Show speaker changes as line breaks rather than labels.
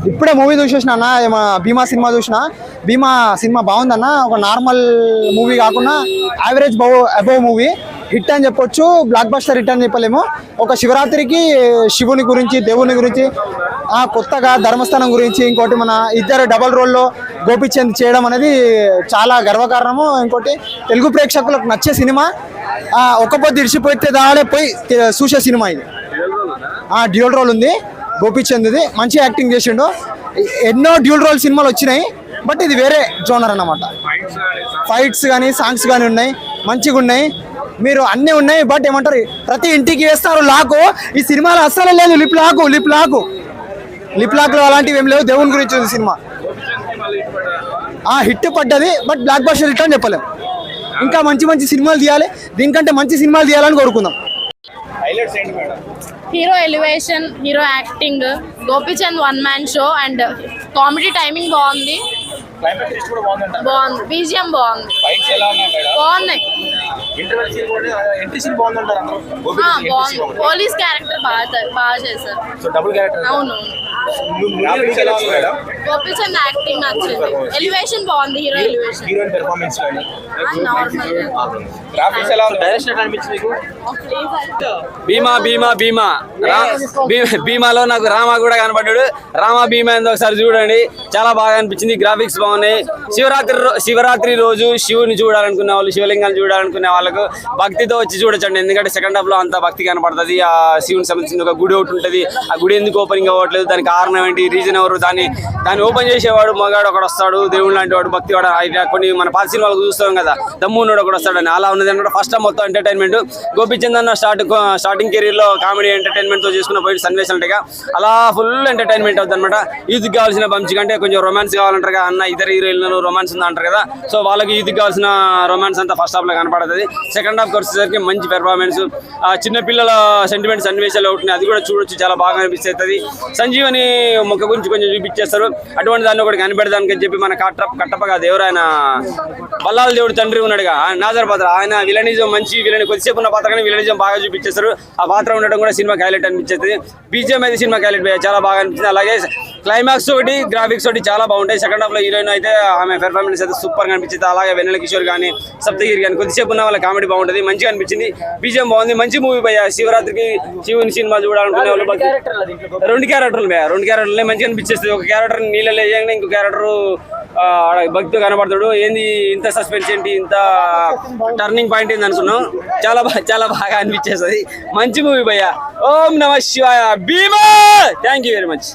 ఇప్పుడే మూవీ చూసేసిన అన్న, భీమా సినిమా చూసిన. భీమా సినిమా బాగుందన్న. ఒక నార్మల్ మూవీ కాకుండా యావరేజ్ అబౌవ్ మూవీ. హిట్ అని చెప్పొచ్చు, బ్లాక్ బస్టర్ హిట్ అని చెప్పలేము. ఒక శివరాత్రికి శివుని గురించి, దేవుని గురించి, కొత్తగా ధర్మస్థానం గురించి, ఇంకోటి మన ఇద్దరు డబల్ రోల్లో గోపిచంద్ చేయడం అనేది చాలా గర్వకారణము. ఇంకోటి తెలుగు ప్రేక్షకులకు నచ్చే సినిమా. ఒక్క పొద్దు ఇడిచిపోతే దాడే పోయి చూసే సినిమా ఇది. డ్యూయల్ రోల్ ఉంది గోపిచంద్ది, మంచి యాక్టింగ్ చేసిండు. ఎన్నో డ్యూయల్ రోల్ సినిమాలు వచ్చినాయి, బట్ ఇది వేరే జోనర్ అన్నమాట. ఫైట్స్ కానీ సాంగ్స్ కానీ ఉన్నాయి, మంచిగా ఉన్నాయి. మీరు అన్నీ ఉన్నాయి, బట్ ఏమంటారు ప్రతి ఇంటికి వేస్తారు లాకు. ఈ సినిమాలో అస్సలే లేదు లిప్ లాక్లో అలాంటివి ఏం లేవు. దేవుని గురించి ఉంది సినిమా. హిట్ పడ్డది, బట్ బ్లాక్ బస్టర్ హిట్ అని చెప్పలేము. ఇంకా మంచి మంచి సినిమాలు తీయాలి, దీనికంటే మంచి సినిమాలు తీయాలని కోరుకుందాం.
Hero elevation, hero acting, Gopichand one man show and comedy timing బాగుంది. బీజిఎం బాగుంది. బాగున్నాయి. పోలీస్ క్యారెక్టర్ బాగా చేశారు. అవును, గోపిచంద్ యాక్టింగ్ నచ్చింది. ఎలివేషన్ బాగుంది, హీరో ఎలివేషన్.
భీమాలో నాకు రామా కూడా కనపడ్డాడు. రామా భీమా ఏందో ఒకసారి చూడండి, చాలా బాగా అనిపించింది. గ్రాఫిక్స్ బాగున్నాయి. శివరాత్రి రోజు శివుని చూడాలనుకునే వాళ్ళు, శివలింగాన్ని చూడాలనుకునే వాళ్ళకు భక్తితో వచ్చి చూడొచ్చండి. ఎందుకంటే సెకండ్ హాఫ్ లో అంత భక్తి కనపడుతుంది. ఆ శివుని సంబంధించిన ఒక గుడి ఒకటి ఉంటుంది. ఆ గుడి ఎందుకు ఓపెనింగ్ అవ్వట్లేదు, దానికి కారణం ఏంటి, రీజన్ ఎవరు, దాన్ని ఓపెన్ చేసేవాడు మగాడు ఒకడు వస్తాడు, దేవుడు లాంటి వాడు, భక్తి వాడు. కొన్ని మన పాత సినిమాలకు చూస్తాం కదా, దమ్మున్నాడు ఒకడు వస్తాడని. అలా ఉన్నది అంటే ఫస్ట్ టైం మొత్తం ఎంటర్టైన్మెంట్. గోపిచంద్ అన్న స్టార్టింగ్ కెరీర్ లో కామెడీ ఎంటర్టైన్మెంట్ తో చేసుకున్న పోయి సన్వేషాలుగా అలా ఫుల్ ఎంటర్టైన్మెంట్ అవుతుంది అనమాట. యూత్ కావాల్సిన బంచి కంటే కొంచెం రొమాన్స్ కావాలంటారు కదా అన్న, ఇద్దరు హీరోయిన్లు రొమాన్స్ ఉందా అంటారు కదా. సో వాళ్ళకి యూత్ కావాల్సిన రొమాన్స్ అంతా ఫస్ట్ హాఫ్ లో కనపడుతుంది. సెకండ్ హాఫ్ వచ్చేసరికి మంచి పెర్ఫార్మెన్స్, చిన్న పిల్లల సెంటిమెంట్ సన్నివేశాలు ఒకటి, అది కూడా చూడొచ్చు, చాలా బాగా అనిపిస్తుంది. సంజీవని మొక్క గురించి కొంచెం చూపించేస్తారు. అటువంటి దాన్ని ఒకటి కనిపెడదానికి చెప్పి మన కట్టప్ప కాదు ఎవరు ఆయన, బల్లాల దేవుడు తండ్రి ఉన్నాడుగా నాజర్ పాత్ర, ఆయన విలనిజం మంచి విలని కొద్దిసేపు ఉన్న పాత్ర కానీ విలనిజం బాగా చూపించేస్తారు. ఆ పాత్ర ఉండడం కూడా సినిమాకి హైలైట్ అనిపించేది. బీజిఎం అయితే సినిమాకి హైలైట్ చాలా బాగా అనిపించింది. అలాగే క్లైమాక్స్ ఒకటి, గ్రాఫిక్స్ ఒకటి చాలా బాగుంటాయి. సెకండ్ హాఫ్ లో హీరోయిన్ అయితే ఆమె పెర్ఫార్మెన్స్ అయితే సూపర్ గా అనిపించింది. అలాగే వెన్నెల కిషోర్ కానీ, సప్తగిరి కానీ కొద్దిసేపు ఉన్న వాళ్ళ కామెడీ బాగుంటుంది, మంచిగా అనిపించింది. బీజిఎం బాగుంది, మంచి మూవీ భయ్య. శివరాత్రికి శివుని సినిమా చూడాలనుకునే వాళ్ళు రెండు క్యారెక్టర్లు మంచిగా అనిపించేస్తుంది. ఒక క్యారెక్టర్ నీళ్ళలో వేయంగా ఇంకో క్యారెక్టర్ భక్తితో కనబడతాడు. ఏంది ఇంత సస్పెన్స్ ఏంటి, ఇంత టర్నింగ్ పాయింట్ ఏంది అనుకున్నాం. చాలా బాగా అనిపించేస్తుంది. మంచి మూవీ భయ్య. ఓం నమ శివాయ. Bheema. Thank you very much.